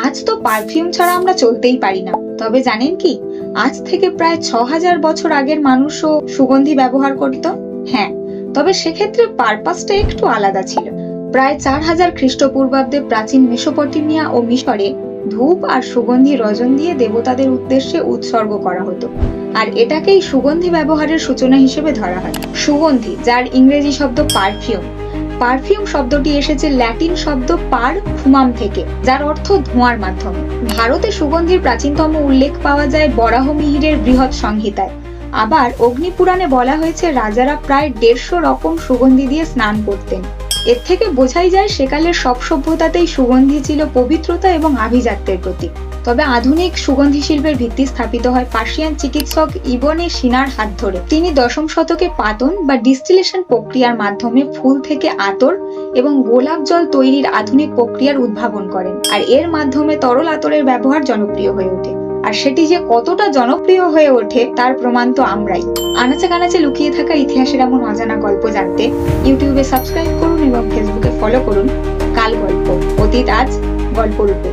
আজ তো পারফিউম ছাড়া আমরা চলতেই পারি না। তবে জানেন কি, আজ থেকে প্রায় ৬০০০ বছর আগের মানুষও সুগন্ধি ব্যবহার করত। হ্যাঁ, তবে সেক্ষেত্রে পারপাসটা একটু আলাদা ছিল। প্রায় ৪০০০ খ্রিস্টপূর্বাব্দে প্রাচীন মেসোপটেমিয়া ও মিশরে ধূপ আর সুগন্ধি রজন দিয়ে দেবতাদের উদ্দেশ্যে উৎসর্গ করা হতো, আর এটাকেই সুগন্ধি ব্যবহারের সূচনা হিসেবে ধরা হয়। সুগন্ধি, যার ইংরেজি শব্দ পারফিউম, পারফিউম শব্দটি এসেছে ল্যাটিন শব্দ পার ফুমাম থেকে, যার অর্থ ধোঁয়ার মাধ্যমে। ভারতে সুগন্ধির প্রাচীনতম উল্লেখ পাওয়া যায় বরাহ মিহিরের বৃহৎ সংহিতায়। আবার অগ্নিপুরাণে বলা হয়েছে রাজারা প্রায় ১৫০ রকম সুগন্ধি দিয়ে স্নান করতেন। এর থেকে বোঝাই যায় সেকালের সব সভ্যতাতেই সুগন্ধি ছিল পবিত্রতা এবং আভিজাত্যের প্রতীক। তবে আধুনিক সুগন্ধি শিল্পের ভিত্তি স্থাপিত হয় পার্সিয়ান চিকিৎসক ইবনে সিনার হাত ধরে। তিনি ১০ম শতকে পাতন বা ডিস্টিলেশন প্রক্রিয়ার মাধ্যমে ফুল থেকে আতর এবং গোলাপ জল তৈরির আধুনিক প্রক্রিয়ার উদ্ভাবন করেন, আর এর মাধ্যমে তরল আতরের ব্যবহার জনপ্রিয় হয়ে ওঠে। আর সেটি যে কতটা জনপ্রিয় হয়ে ওঠে তার প্রমাণ তো আমরাই। আনাচে কানাচে লুকিয়ে থাকা ইতিহাসের এমন অজানা গল্প জানতে ইউটিউবে সাবস্ক্রাইব করুন এবং ফেসবুকে ফলো করুন কাল গল্প, অতীত আজ, গল্প রূপে।